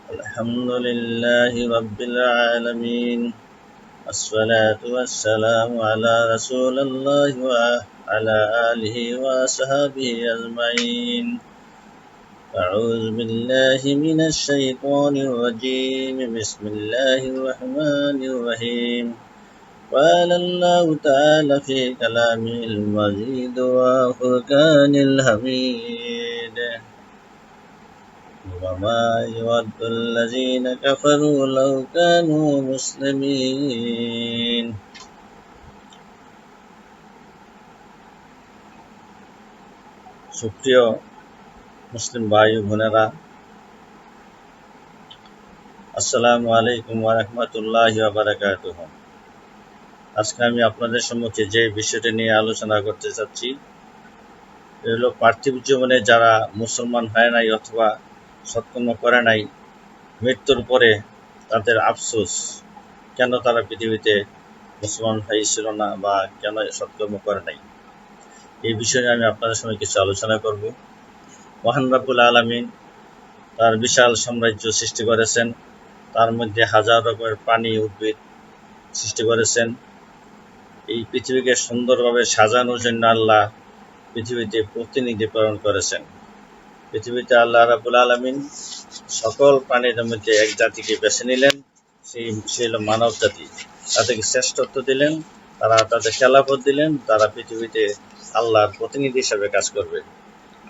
الحمد لله رب العالمين، الصلاة والسلام على رسول الله وعلى آله وصحبه أجمعين. أعوذ بالله من الشيطان الرجيم. بسم الله الرحمن الرحيم. قال الله تعالى في كلامه المجيد وفرقان الحميد: وما يود الذين كفروا لو كانوا مسلمين. সুপ্রিয় মুসলিম ভাই ও বোনেরা, আসসালামু আলাইকুম ওয়া রাহমাতুল্লাহি ওয়া বারাকাতুহু। আজকে আমি আপনাদের সম্মুখে যে বিষয়টি নিয়ে আলোচনা করতে চাচ্ছি, এ হলো পার্থিব জীবনে যারা মুসলমান হয় নাই অথবা সৎকর্ম করে নাই, মৃত্যুর পরে তাদের আফসোস, কেন তারা পৃথিবীতে মুসলমান হয়েছিল না বা কেন সৎকর্ম করে নাই। এই বিষয়ে আমি আপনাদের সঙ্গে কিছু আলোচনা করব। মহান রব্বুল আলামিন তার বিশাল সাম্রাজ্য সৃষ্টি করেছেন, তার মধ্যে হাজার রকমের প্রাণী উদ্ভিদ সৃষ্টি করেছেন। এই পৃথিবীকে সুন্দরভাবে সাজানোর জন্য আল্লাহ পৃথিবীতে প্রতিনিধি প্রেরণ করেছেন। পৃথিবীতে আল্লাহ রাব্বুল আলামিন সকল প্রাণীদের মধ্যে এক জাতিকে বেছে নিলেন, সে হল মানব জাতি। তাদেরকে শ্রেষ্ঠত্ব দিলেন, তাদের খেলাফত দিলেন, তারা পৃথিবীতে আল্লাহর প্রতিনিধি হিসাবে কাজ করবে।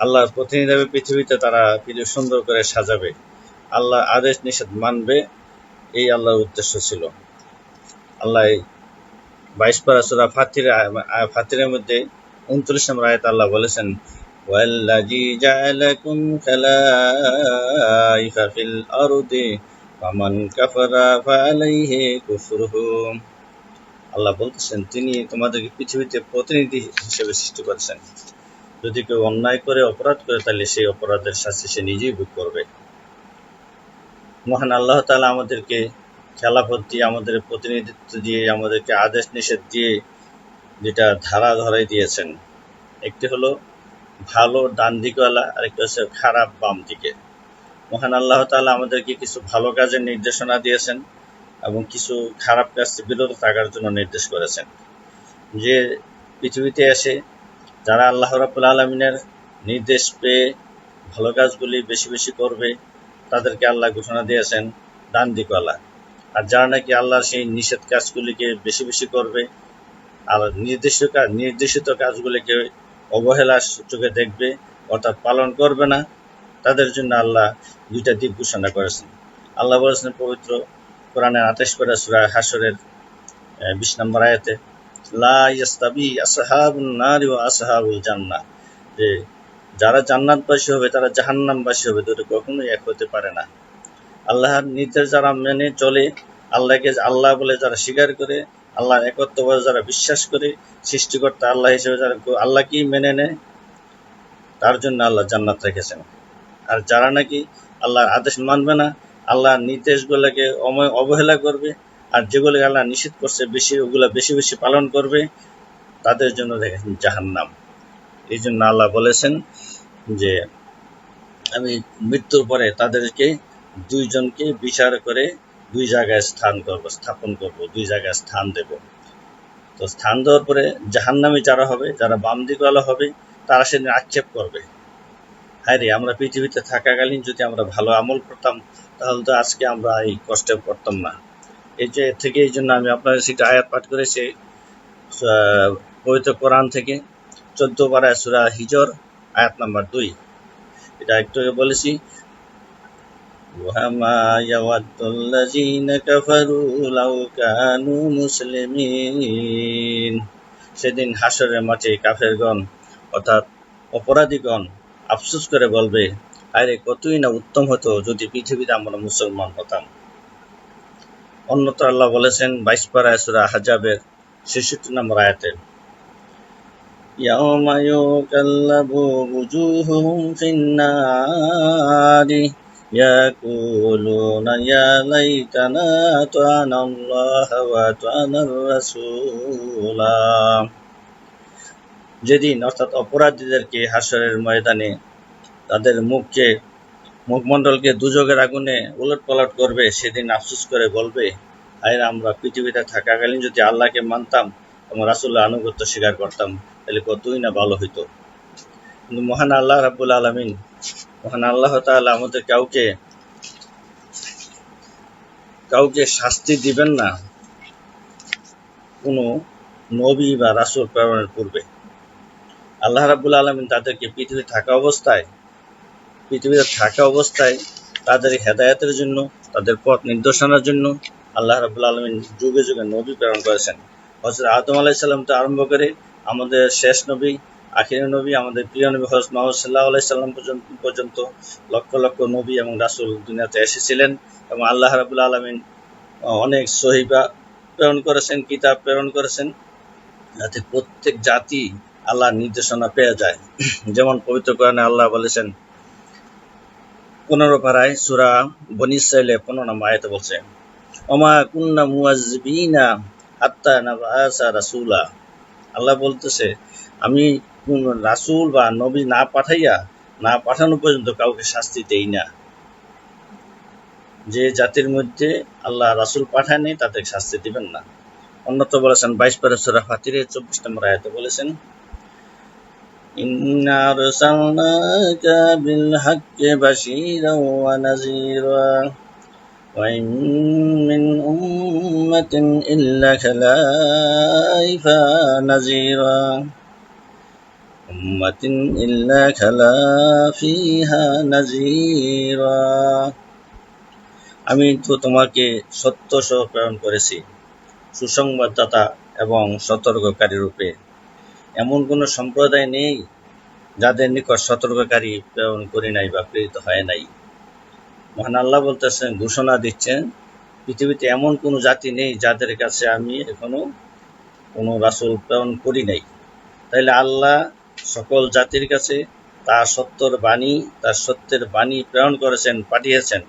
আল্লাহর প্রতিনিধি হিসাবে পৃথিবীতে তারা পৃথিবী সুন্দর করে সাজাবে, আল্লাহ আদেশ নিষেধ মানবে, এই আল্লাহর উদ্দেশ্য ছিল। আল্লাহ 22 পারা সূরা ফাতিরের মধ্যে 29 নম্বর আয়াতে আল্লাহ বলেছেন, ওয়াল্লাযী জাআলাকুম খালাইফা ফিল আরদি ফামান কাফারা ফাআলাইহি কুফরুহু। আল্লাহ বলতেছেন, তিনি তোমাদেরকে পৃথিবীতে প্রতিনিধি হিসেবে সৃষ্টি করেছেন। যদি কেউ অন্যায় করে, অপরাধ করে, তাহলে সেই অপরাধের শাস্তি সে নিজেই ভোগ করবে। মহান আল্লাহ তাআলা আমাদেরকে খেলাফত দিয়ে, আমাদের প্রতিনিধিত্ব দিয়ে, আমাদেরকে আদেশ নিষেধ দিয়ে যেটা ধারা ধরাই দিয়েছেন, একটি হলো ভালো ডান দিকওয়ালা, আরেকটি হচ্ছে খারাপ বাম দিকে। মহান আল্লাহ তাআলা আমাদেরকে কিছু ভালো কাজের নির্দেশনা দিয়েছেন এবং কিছু খারাপ কাজ বিরত থাকার জন্য নির্দেশ করেছেন। যে পৃথিবীতে এসে যারা আল্লাহ রাব্বুল আলামিনের নির্দেশ পেয়ে ভালো কাজগুলি বেশি বেশি করবে, তাদেরকে আল্লাহ ঘোষণা দিয়েছেন ডান দিকওয়ালা। আর যারা নাকি আল্লাহর সেই নিষেধ কাজগুলিকে বেশি বেশি করবে আর নির্দেশিত কাজগুলিকে অবহেলার চোখে দেখবে, অর্থাৎ পালন করবে না, তাদের জন্য আল্লাহ দুইটা দিক ঘোষণা করেছেন। আল্লাহ বলেছেন পবিত্র কোরআনের 28 পারা সূরা হাশরের 20 নম্বর আয়াতে, লা ইয়াস্তাবি আসহাবুন নারি ওয়া আসহাবুল জান্নাহ, যে যারা জান্নাতবাসী হবে তারা জাহান্নামবাসী হবে, দুটো কখনোই এক হতে পারে না। আল্লাহর নির্দেশ যারা মেনে চলে, আল্লাহকে আল্লাহ বলে যারা স্বীকার করে, আল্লাহর একত্ববাদ যারা বিশ্বাস করে, সৃষ্টিকর্তা আল্লাহ হিসেবে যারা আল্লাহকেই মেনে নেয়, তার জন্য আল্লাহ জান্নাত রেখেছেন। আর যারা নাকি আল্লাহর আদেশ মানবে না, আল্লাহর নির্দেশগুলোকে অবহেলা করবে, আর যেগুলো আল্লাহ নিষেধ করছে ওগুলা বেশি বেশি পালন করবে, তাদের জন্য রেখেছেন জাহান্নাম। এই জন্য আল্লাহ বলেছেন যে আমি মৃত্যুর পরে তাদেরকে দুইজনকে বিচার করে দুই জায়গায় স্থাপন করব, দুই জায়গায় স্থান দেব। তো স্থান দেওয়ার পরে জাহান্নামী যারা হবে, যারা বাম দিকওয়ালা হবে, তারা সেদিন আক্ষেপ করবে, হায় রে, আমরা পৃথিবীতে থাকাকালীন যদি আমরা ভালো আমল করতাম, তাহলে তো আজকে আমরা এই কষ্টে পড়তাম না। এই জন্য আমি আপনাদের সেটা আয়াত পাঠ করেছি পবিত্র কোরআন থেকে 14 পারা সূরা হিজর আয়াত নাম্বার 2। এটা একটু বলেছি, وَمَا يَوَدُّ الَّذِينَ كَفَرُوا لَوْ كَانُوا مُسْلِمِينَ। সেদিন হাসরের মাঠে কাফেরগণ অর্থাৎ অপরাধীগণ আফসোস করে বলবে, আরে কতই না উত্তম হতো যদি পৃথিবীতে আমরা মুসলমান হতাম। অন্যত্র আল্লাহ বলেছেন 22 পারা সূরা আহজাবের 66 নম্বর আয়াতে, ইয়াওমা ইউকাল্লাবু বুজুহুহুম ফিন্নারি ইয়াকুলুনা ইয়া লাইতানা আতানা আল্লাহ ওয়া আতানার রাসূলা। যেদিন অর্থাৎ অপরাধীদেরকে হাসরের ময়দানে তাদের মুখকে মুখমণ্ডলকে দুযোগের আগুনে উলটপালট করবে, সেদিন আফসোস করে বলবে, আরে আমরা পৃথিবীতে থাকাকালীন যদি আল্লাহকে মানতাম এবং রাসূলের আনুগত্য স্বীকার করতাম, তাহলে কতই না ভালো হইতো। কিন্তু মহান আল্লাহ রাব্বুল আলামিন, মহান আল্লাহ তাআলা আমাদের কাউকে শাস্তি দিবেন না কোনো নবী বা রাসূল প্রেরণের পূর্বে। আল্লাহ রাব্বুল আলামিন তাদেরকে পৃথিবীতে থাকা অবস্থায় তাদের হেদায়েতের জন্য, তাদের পথ নির্দেশনার জন্য আল্লাহ রাব্বুল আলামিন যুগে যুগে নবী প্রেরণ করেছেন। হযরত আদম আলাইহিস সালাম থেকে আরম্ভ করে আমাদের শেষ নবী, আখিরি নবী, আমাদের প্রিয় নবী হযরত মুহাম্মদ সাল্লাল্লাহু আলাইহি সাল্লাম পর্যন্ত লক্ষ লক্ষ নবী এবং রাসূল দুনিয়াতে এসেছিলেন এবং আল্লাহ রাব্বুল আলামিন অনেক সহিফা প্রেরণ করেছেন, কিতাব প্রেরণ করেছেন, যাতে প্রত্যেক জাতি আল্লাহর নির্দেশনা পেয়ে যায়। যেমন পবিত্র কোরআনে আল্লাহ বলেছেন 15 পারায় সূরা বনী ইসরাঈলে 15 নম্বর আয়াতে বলছে, ওমা কুন্না মুআযযিবিনা হাত্তা নাবআসা রাসূলা। আল্লাহ বলতেছে, আমি কোন রাসূল বা নবী না পাঠানো পর্যন্ত কাউকে শাস্তি দেই না। যে জাতির মধ্যে আল্লাহ রাসূল পাঠায়নি তাদের শাস্তি দিবেন না। অন্যত্র বলেছেন 22 পারা সূরা ফাতিরের 24 নম্বর আয়াতে বলেছেন, ইন্না আরসালনাকা বিল হাক্কি বাশীরাও ওয়া নাযীরা ওয়া ইন মিন উম্মাতিন ইল্লা খালা ফিহা নাযীরা। আমি তো তোমাকে সত্য সহ প্রেরণ করেছি, সুসংবাদদাতা এবং সতর্ককারী রূপে। এমন কোন সম্প্রদায় নেই যাদের নিকট সতর্ককারী প্রেরণ করি নাই বা প্রেরিত হয় নাই। মহান আল্লাহ বলতেছেন, ঘোষণা দিচ্ছেন, পৃথিবীতে এমন কোন জাতি নেই যাদের কাছে আমি এখনো কোনো রাসূল প্রেরণ করি নাই। তাইলে আল্লাহ সকল জাতির কাছে তার সত্যের বাণী প্রেরণ করেছেন, পাঠিয়েছেন,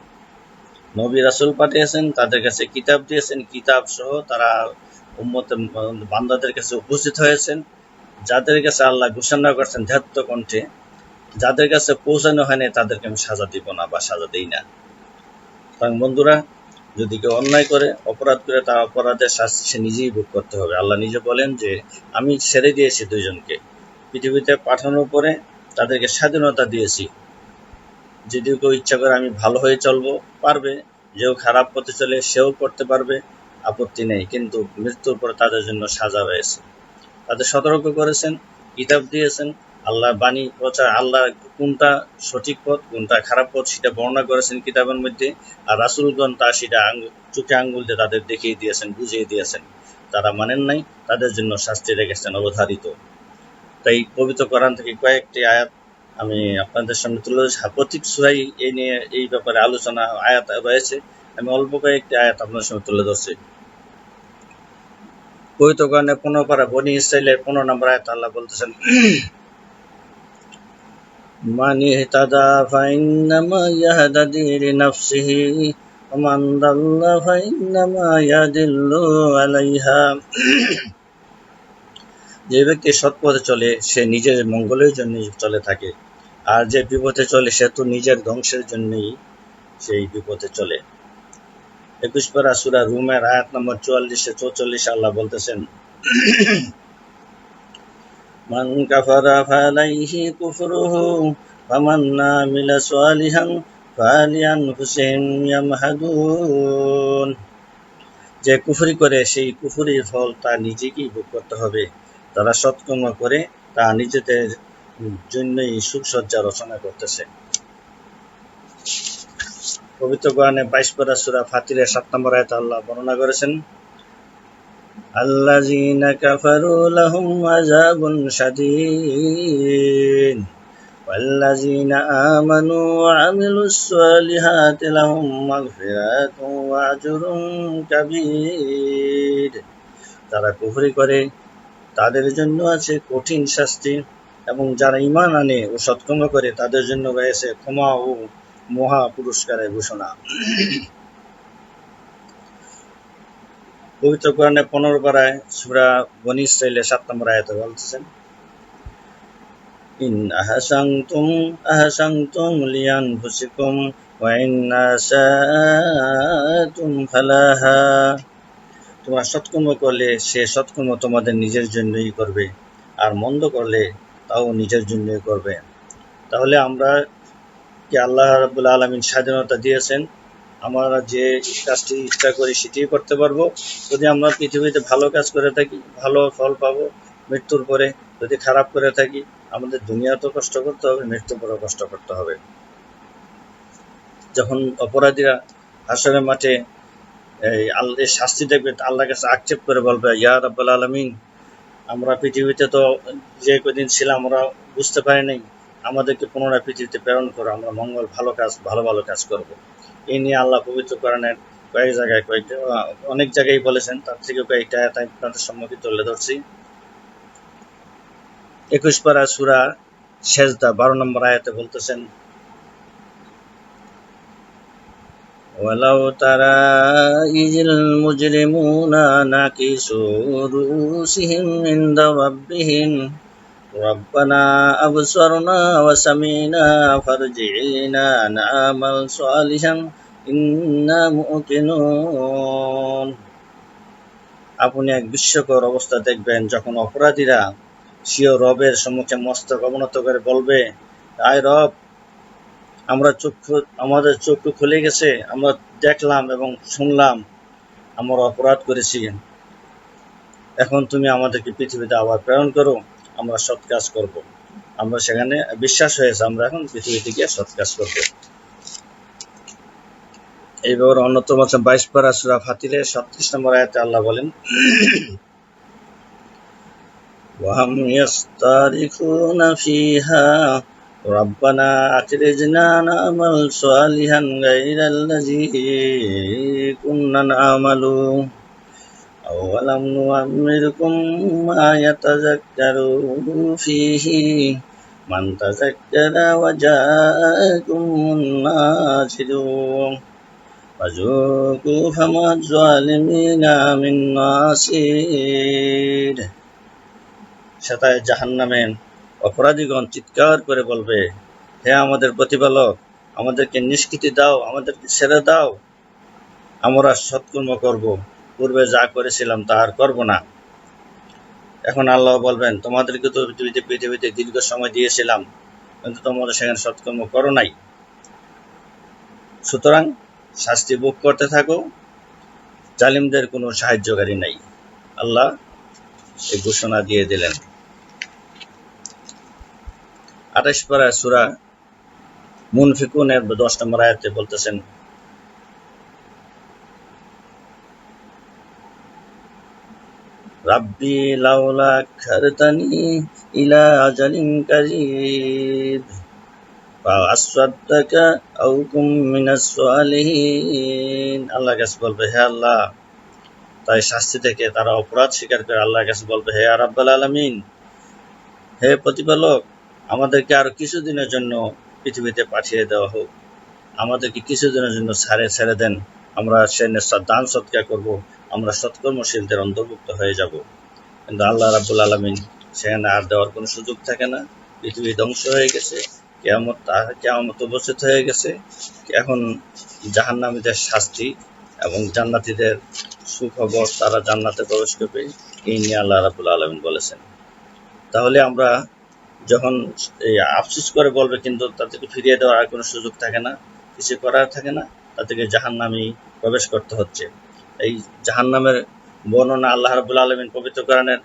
নবী রাসূল পাঠিয়েছেন, তাদের কাছে কিতাব দিয়েছেন, কিতাব সহ তারা উম্মতের বান্দাদের কাছে উপস্থিত হয়েছেন। যাদের কাছে আল্লাহ ঘোষণা করছেন ধ্যাত্ত কণ্ঠে, যাদের কাছে পৌঁছানো হয়নি তাদেরকে আমি সাজা দিব না বা সাজা দেই না। কারণ বন্ধুরা, যদি কেউ অন্যায় করে, অপরাধ করে, তার অপরাধের শাস্তি সে নিজেই ভোগ করতে হবে। আল্লাহ নিজে বলেন যে আমি ছেড়ে দিয়েছি দুইজনকে, পৃথিবীতে পাঠানোর পরে তাদেরকে স্বাধীনতা দিয়েছি। যদি কেউ ইচ্ছা করে আমি ভালো হয়ে চলবো পারবে, যেও খারাপ পথে চলে সেও করতে পারবে, আপত্তি নেই। কিন্তু মৃত্যুর পরে তাদের জন্য সাজা রয়েছে। তাদের সতর্ক করেছেন, কিতাব দিয়েছেন, আল্লাহর বাণী প্রচার, আল্লাহ কোনটা সঠিক পথ কোনটা খারাপ পথ সেটা বর্ণনা করেছেন কিতাবের মধ্যে। আর রাসূলগণ তা সেটা চোখে আঙ্গুল দিয়ে তাদের দেখিয়ে দিয়েছেন, বুঝিয়ে দিয়েছেন। তারা মানেন নাই, তাদের জন্য শাস্তি রেখেছেন অবধারিত। তাই পবিত্র কোরআন থেকে কয়েকটি আয়াত আমি আপনাদের সামনে তুলে ধরছি। প্রত্যেক সূরায় এই ব্যাপারে আলোচনা আয়াত রয়েছে। আমি অল্প কয়েকটি আয়াত আপনাদের সামনে তুলে ধরছি। পবিত্র কোরআনে 15 পারা বনী ইসরাঈলের 15 নম্বর আয়াত আল্লাহ বলতেছেন, মান ইহতাদা ফাইন্নামা ইয়াহতাদি লিনাফসিহি ওয়া মান দাল্লা ফাইন্নামা ইয়াদিল্লু আলাইহা। যে ব্যক্তি সৎ পথে চলে সে নিজের মঙ্গলের জন্য চলে থাকে, আর যে বিপথে চলে সে তো নিজের ধ্বংসের জন্যই সেই বিপথে চলে। 21 পারা সূরা রুমের আয়াত নম্বর 44-44 আল্লাহ বলতেছেন, মান কাফারা ফালাইহি কুফরুহু ফামান আমিলা সালিহান ফালিআনফুসিহিম ইয়ামহাদুন। যে কুফরি করে সেই কুফরির ফল তা নিজেকেই ভোগ করতে হবে। তারা সৎকর্ম করে তা নিজেদের জন্যই সুখসজ্জা রচনা করতেছে। পবিত্র কোরআনে 22 পারা সূরা ফাতিরের 7 নম্বর আয়াতে আল্লাহ বর্ণনা করেছেন, আল্লাযীনা কাফারু লাহুম আযাবুন শাদীদ ওয়াল্লাযীনা আমানু ওয়া আমিলুস সালিহাতি লাহুম মাগফিরাতুন ওয়া আজরুন কাবীর। যারা কুফরি করে তাদের জন্য আছে কঠিন শাস্তি, এবং যারা ঈমান আনে ও সৎকর্ম করে তাদের জন্য রয়েছে ক্ষমা ও মহা পুরস্কারের ঘোষণা। পবিত্র কোরআনে 15 পারায় সূরা বনী ইসরাঈলের 7 নম্বর আয়াতে বলতেছেন, ইন আহসানতুম লিআনফুসিকুম ওয়া ইন আসাতুম ফালাহা। তোমরা সৎকর্ম করলে সে সৎকর্ম তোমাদের নিজের জন্যই করবে, আর মন্দ করলে তাও নিজের জন্যই করবে। তাহলে আমরা কি আল্লাহ রাব্বুল আলামিন স্বাধীনতা দিয়েছেন, আমরা যে কাজটি ইচ্ছা করি সেটি করতে পারবো। যদি আমরা পৃথিবীতে ভালো কাজ করে থাকি ভালো ফল পাবো মৃত্যুর পরে, যদি খারাপ করে থাকি আমাদের দুনিয়াতেও কষ্ট করতে হবে, মৃত্যুর পরেও কষ্ট করতে হবে। যখন অপরাধীরা হাসরের মাঠে এই শাস্তি দেখবে, আল্লাহর কাছে আক্ষেপ করে বলবে, ইয়া রাব্বুল আলামিন, আমরা পৃথিবীতে তো যে কদিন ছিলাম আমরা বুঝতে পারি নাই, আমাদেরকে পুনরায় পৃথিবীতে প্রেরণ করো, আমরা মঙ্গল ভালো ভালো কাজ করব। এই নিয়ে আল্লাহ পবিত্র কোরআনের কয়েক জায়গায় অনেক জায়গায় বলেছেন, তার থেকে কয়েকটা আয়াত আপনাদের সম্মুখে তুলে ধরছি। 21 পারা সূরা সেজদা 12 নম্বর আয়াতে বলতেছেন, ওয়ালাউ তারা ইজিল মুজরিমুনা নাকিসু রুসিহিম ইনদা রাব্বিহিম রব্বানা আবসারনা ওয়া সামিনা ফারজি'না না'মাল সালিহান ইন্না মুকিনুন। আপনি এক বিস্ময়কর অবস্থা দেখবেন যখন অপরাধীরা স্বীয় রবের সম্মুখে মস্তক অবনত করে বলবে, আয় রব, আমাদের চক্ষু খুলে গেছে, আমরা দেখলাম এবং শুনলাম আমরা অপরাধ করেছি, এখন তুমি আমাদেরকে পৃথিবীতে আবার প্রেরণ করো, আমরা সৎ কাজ করব। আমরা সেখানে বিশ্বাস হয়েছে, আমরা এখন পৃথিবীতে গিয়ে সৎ কাজ করব। এইবার অন্যতম 22 পারা সূরা ফাতিরের 37 নম্বর আয়াতে আল্লাহ বলেন, ওয়াহাম ইয়াস্তারিখুনা ফিহা রব্বানা আখরিজনা না'মাল সালিহান গায়রাল্লাযী কুন্না না'মালু আওয়ালাম নুআম্মিরকুম মা ইয়াতাযাক্কারু ফীহি মান তাযাক্কারা ওয়া জাআকুমুন নাযিরুন ফাযুকু ফামা যালিমিনা মিন নাসির। সেটায় জাহান্নামে অপরাধীগণ চিৎকার করে বলবে, হে আমাদের প্রতিপালক, আমাদেরকে নিষ্কৃতি দাও, আমাদেরকে ছেড়ে দাও, আমরা সৎকর্ম করব, পূর্বে যা করেছিলাম তা আর করব না। এখন আল্লাহ বলবেন, তোমাদেরকে তো পৃথিবীতে দীর্ঘ সময় দিয়েছিলাম, কিন্তু তোমরা সেখানে সৎকর্ম করো নাই, সুতরাং শাস্তি ভোগ করতে থাকো, জালিমদের কোনো সাহায্যকারী নাই। আল্লাহ এই ঘোষণা দিয়ে দিলেন। 28 পারা সূরা মুনফিকুনের 10 নম্বর আয়াতে বলতেছেন, রাব্বি লাউলা আখখারতানি ইলা আজালিন কারীব ফাআসসাদ্দাকা আও কুম মিনাস সালিহিন। আল্লাহর কাছে বলবে, হে আল্লাহ, তাই শাস্তি থেকে তারা অপরাধ স্বীকার করে আল্লাহর কাছে বলবে, হে রাব্বুল আলামিন, হে প্রতিপালক, আমাদেরকে আরো কিছুদিনের জন্য পৃথিবীতে পাঠিয়ে দেওয়া হোক, আমাদেরকে কিছুদিনের জন্য ছেড়ে দেন, আমরা সে দান সৎকার করব, আমরা সৎকর্মশীলদের অন্তর্ভুক্ত হয়ে যাব। কিন্তু আল্লাহ রাব্বুল আলামিন সেখানে আর দেওয়ার কোনো সুযোগ থাকে না। পৃথিবী ধ্বংস হয়ে গেছে, কিয়ামত উপস্থিত হয়ে গেছে। এখন জাহান্নামীদের শাস্তি এবং জান্নাতীদের সুখবর, তারা জান্নাতে প্রবেশ করবে, এই নিয়ে আল্লাহ রাব্বুল আলামিন বলেছেন। তাহলে আমরা যখন এই আফসোস করে বলবে, কিন্তু তাদেরকে ফিরিয়ে দেওয়ার আর কোনো সুযোগ থাকে না, কিছু করার থাকে না, তাদেরকে জাহান্নামে প্রবেশ করতে হচ্ছে। এই জাহান্নামের বর্ণনা আল্লাহ রাব্বুল আলামিন পবিত্র কোরআনের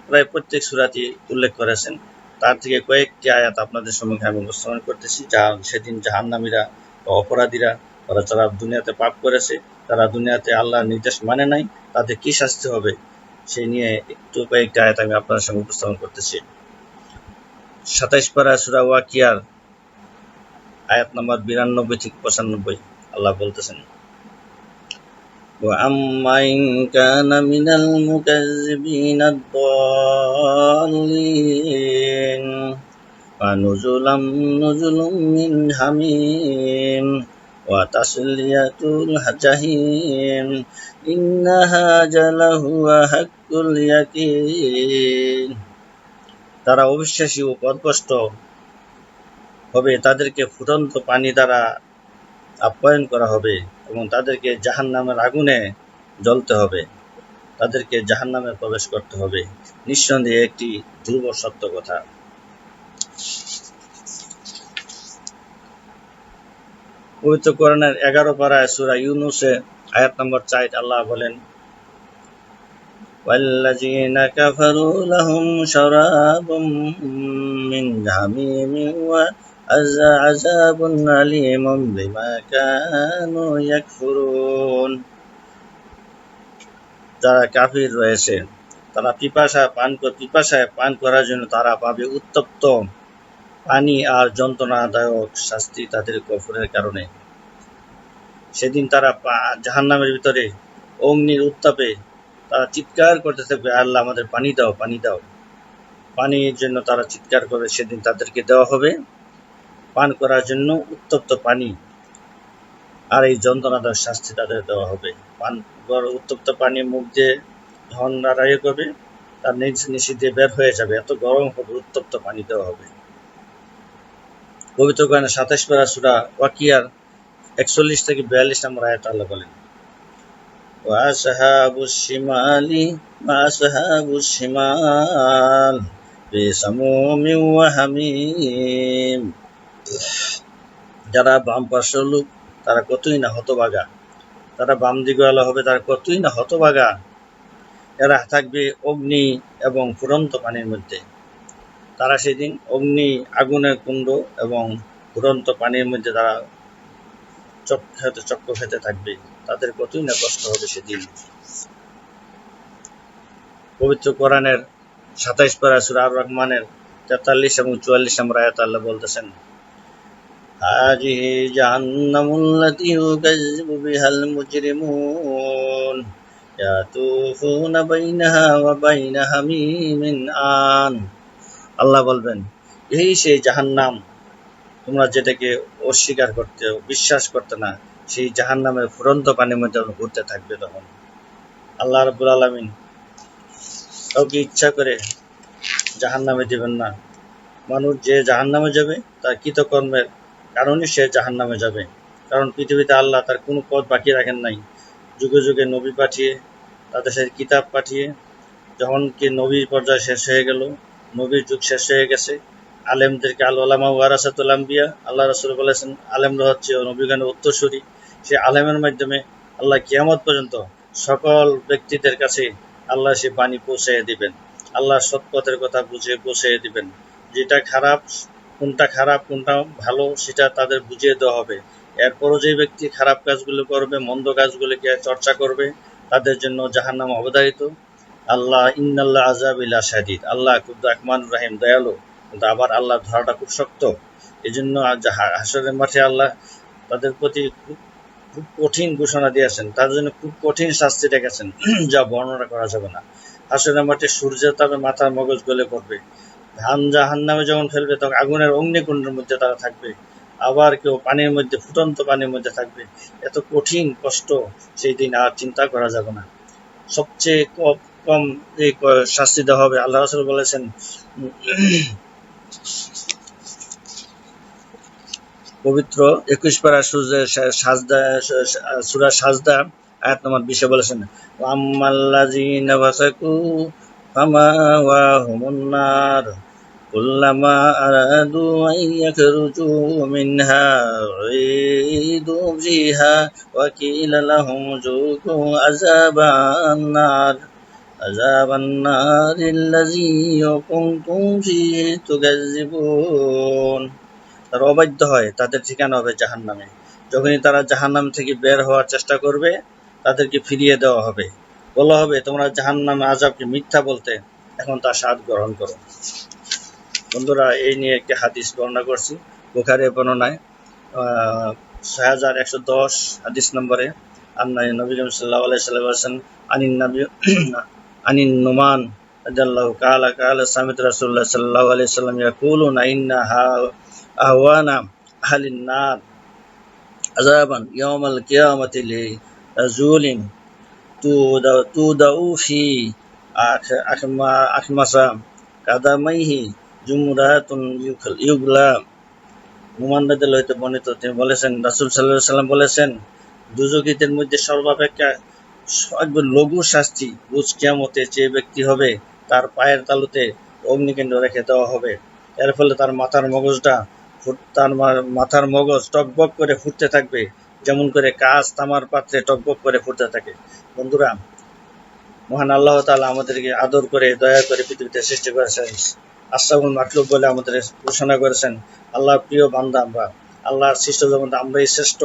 প্রায় প্রত্যেক সূরাতে উল্লেখ করেছেন। তার থেকে কয়েকটি আয়াত আপনাদের সম্মুখে আমি উপস্থাপন করতেছি। সেদিন জাহান্নামীরা বা অপরাধীরা, তারা যারা দুনিয়াতে পাপ করেছে, তারা দুনিয়াতে আল্লাহর নির্দেশ মানে নাই, তাদের কি শাস্তি হবে সেই নিয়ে একটু কয়েকটি আয়াত আমি আপনাদের সামনে উপস্থাপন করতেছি। 27 পারা সূরা ওয়াকিয়ার আয়াত নম্বর 92 থেকে 95 আল্লাহ বলতেছেন, وَأَمَّا إِنْ كَانَ مِنَ الْمُكَذِّبِينَ الضَّالِّينَ فَنُزُلٌ مِّنْ حَمِيمٍ وَتَصْلِيَةُ الْجَحِيمِ إِنَّ هَٰذَا لَهُوَ حَقُّ الْيَقِينِ। যারা অবিশ্বাসী ও পথভ্রষ্ট হবে তাদেরকে ফুটন্ত পানি দ্বারা আপ্যায়ন করা হবে এবং তাদেরকে জাহান্নামের আগুনে জ্বলতে হবে, তাদেরকে জাহান্নামে প্রবেশ করতে হবে। নিঃসন্দেহে একটি ধ্রুব সত্য কথা। পবিত্র কোরআনের 11 পারায় সূরা ইউনূসে আয়াত নম্বর 4 আল্লাহ বলেন, ওয়াল্লাযীনা কাফারু লাহুম শারাবুম মিন হামীমিন ওয়া আযাবুন আলীমুম বিমা কানু ইয়াকফুরুন। যারা কাফির রয়েছে তারা পিপাসায় পান করার জন্য তারা পাবে উত্তপ্ত পানি আর যন্ত্রণাদায়ক শাস্তি তাদের কুফরের কারণে। সেদিন তারা জাহান্নামের ভিতরে অগ্নির উত্তাপে তারা চিৎকার করতে থাকবে, আল্লাহ আমাদের পানি দাও, পানি দাও। পানির জন্য তারা চিৎকার করবে। সেদিন তাদেরকে দেওয়া হবে পান করার জন্য উত্তপ্ত পানি, আর এই যন্ত্রণাদায়ক শাস্তি তাদের দেওয়া হবে। উত্তপ্ত পানি মুখ দিয়ে যখন নাড়াইয়ে করবে তার নিচে দিয়ে বের হয়ে যাবে, এত গরম হবে, উত্তপ্ত পানি দেওয়া হবে। পবিত্র কোরআনের 27 পারা সূরা ওয়াকিয়ার 41 থেকে 42 নম্বর আয়াত আল্লাহ বলেন, ওয়াসহাবুশ শিমালি মা আসহাবুশ শিমাল বিসামুমিন ওয়া হামিম। যারা বাম পার্শ্বের লোক তারা কতই না হতভাগা, তারা বাম দিকওয়ালা হবে, তারা কতই না হতভাগা। এরা থাকবে অগ্নি এবং ফুটন্ত পানির মধ্যে। তারা সেদিন অগ্নি, আগুনের কুণ্ড এবং ফুটন্ত পানির মধ্যে তারা চক্র খেতে থাকবে। তাদের কতই না কষ্ট হবে সেদিন। পবিত্র কোরআনের 27 পারা সূরা আর রহমানের 43 এবং 44 নম্বর আয়াত আল্লাহ বলতেছেন, হাযিহি জাহান্নামুল্লাতী ইউকাযযিবু বিহাল মুজরিমুন ইয়াতুফুনা বাইনাহা ওয়া বাইনা হামীমিন আন। আল্লাহ বলবেন, এই সেই জাহান্নাম, তোমরা যেটাকে অস্বীকার করতে, বিশ্বাস করতে না, সেই জাহান্নামের ফুটন্ত পানির মধ্যে ঘুরতে থাকবে। তখন আল্লাহ রাব্বুল আলামিন কাউকে ইচ্ছা করে জাহান্নামে দিবেন না। মানুষ যে জাহান্নামে যাবে তার কৃতকর্মের কারণে সে জাহান্নামে যাবে। কারণ পৃথিবীতে আল্লাহ তার কোনো পথ বাকি রাখেন নাই। যুগে যুগে নবী পাঠিয়ে, তাদের সাথে কিতাব পাঠিয়ে, যখন কি নবীর পর্যায়ে শেষ হয়ে গেল, নবীর যুগ শেষ হয়ে গেছে, আলেমদেরকে আল উলামা ওয়ারাসাতুল আম্বিয়া, আল্লাহ রাসূল বলেছেন আলেমরা হচ্ছে নবীগণের উত্তরসূরি। সে আলেমের মাধ্যমে আল্লাহ কিয়ামত পর্যন্ত সকল ব্যক্তিদের কাছে আল্লাহ সে বাণী পৌঁছে দিবেন। আল্লাহ সৎপথের কথা বুঝিয়ে পৌঁছে দিবেন। যেটা খারাপ, কোনটা ভালো, সেটা তাদের বুঝিয়ে দেওয়া হবে। এরপরও যে ব্যক্তি খারাপ কাজগুলো করবে, মন্দ কাজগুলোকে চর্চা করবে, তাদের জন্য জাহান্নাম অবধারিত। আল্লাহ ইন্নাল্লাহ আযাবিলা শাদীদ, আল্লাহ খুব রহমান রহিম, দয়ালু, কিন্তু আবার আল্লাহ ধরাটা খুব শক্ত। এই জন্য হাসরের মাঠে আল্লাহ তাদের প্রতি খুব কঠিন ঘোষণা দিয়েছেন, তাদের জন্য খুব কঠিন শাস্তি রেখেছেন, যা বর্ণনা করা যাবে না। হাসরের মাঠে সূর্যের তাপে মাথার মগজ গলে পড়বে। জাহান্নামে যখন ফেলবে তখন আগুনের অগ্নিকুণ্ডের মধ্যে তারা থাকবে। আবার কেউ পানির মধ্যে, ফুটন্ত পানির মধ্যে থাকবে। এত কঠিন কষ্ট সেই দিন আর চিন্তা করা যাবে না। সবচেয়ে কম এই শাস্তি দেওয়া হবে। আল্লাহ রাসূল বলেছেন, পবিত্র 21 পারা সূরা সাজদা আয়াত নম্বর 20 বলেছেন, ওয়াম্মাল্লাযীনা ফাসাকু ফামাওয়াহুমুন নার কুল্লামা আরাদু আন ইয়াখরুজু মিনহা উঈদু ফিহা ওয়া কিলা লাহুম যুকু আযাবান নারিল্লাযী কুনতুম ফীহি তুকাযযিবুন। তারা অবাধ্য হয়, তাদের ঠিকানা হবে জাহান্নামে। যখনই তারা জাহান্নাম থেকে বের হওয়ার চেষ্টা করবে, তাদেরকে ফিরিয়ে দেওয়া হবে, বলা হবে তোমরা জাহান্নামে আযাবকে মিথ্যা বলতে, এখন তার স্বাদ গ্রহণ করো। বন্ধুরা, এই নিয়ে একটি হাদিস বর্ণনা করছি বুখারীর বর্ণনায় 6110 হাদিস নম্বরে, নবী করিম সাল্লাল্লাহু আলাইহি ওয়াসাল্লাম বলেছেন, আনিন নুমান রাদিয়াল্লাহু কালা সামিত রাসূলুল্লাহ সাল্লাল্লাহু আলাইহি ওয়াসাল্লাম ইয়াকুলুনা ইন্না আহওয়ানা আহলিন নার আযাবান ইয়াওমাল কিয়ামাতি লিরাজুলিন তুদাউ ফি আখমাসা কাদামাইহি জুমরাতুন ইউগলা। নুমান রাদিয়াল্লাহু হইতে বর্ণিত, তিনি বলেছেন, রাসূল সাল্লাল্লাহু আলাইহি ওয়াসাল্লাম বলেছেন, দুজকীদের মধ্যে সর্বাপেক্ষা একবার লঘু শাস্তি রোজ কিয়ামতে যে ব্যক্তি হবে, তার পায়ের তালুতে অগ্নিকুণ্ড রেখে দেওয়া হবে। এর ফলে তার মাথার মগজ টকবক করে ফুটতে থাকবে, যেমন করে কাঁচ তামার পাত্রে টকবক করে ফুটতে থাকে। বন্ধুরা, মহান আল্লাহ তাআলা আমাদেরকে আদর করে দয়া করে পৃথিবীতে সৃষ্টি করেছেন, আশরাফুল মাখলুক বলে আমাদের ঘোষণা করেছেন। আল্লাহর প্রিয় বান্দা আমরা, আল্লাহর সৃষ্ট জগতে আমরাই শ্রেষ্ঠ।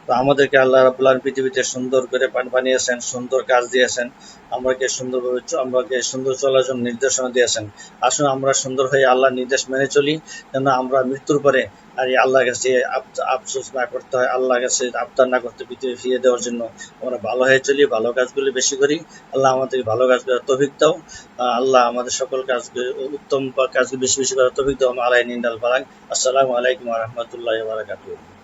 তো আমাদেরকে আল্লাহ রাব্বুল আলামিন পৃথিবীতে সুন্দর করে বানিয়েছেন, সুন্দর কাজ দিয়েছেন, আমাকে সুন্দর চলার জন্য নির্দেশনা দিয়েছেন। আসুন আমরা সুন্দর হয়ে আল্লাহর নির্দেশ মেনে চলি, যেন আমরা মৃত্যুর পরে আর এই আল্লাহর কাছে আফসোস না করতে হয়, আল্লাহর কাছে আবদার না করতে, পৃথিবী ফিরিয়ে দেওয়ার জন্য আমরা ভালো হয়ে চলি, ভালো কাজগুলি বেশি করি। আল্লাহ আমাদেরকে ভালো কাজ করার তৌফিক দাও। আল্লাহ আমাদের সকল কাজকে উত্তম কাজগুলি বেশি বেশি করার তৌফিক দাও। আলাই নিন্দাল বারাক। আসসালামু আলাইকুম ওয়া রাহমাতুল্লাহি ওয়া বারাকাতুহু।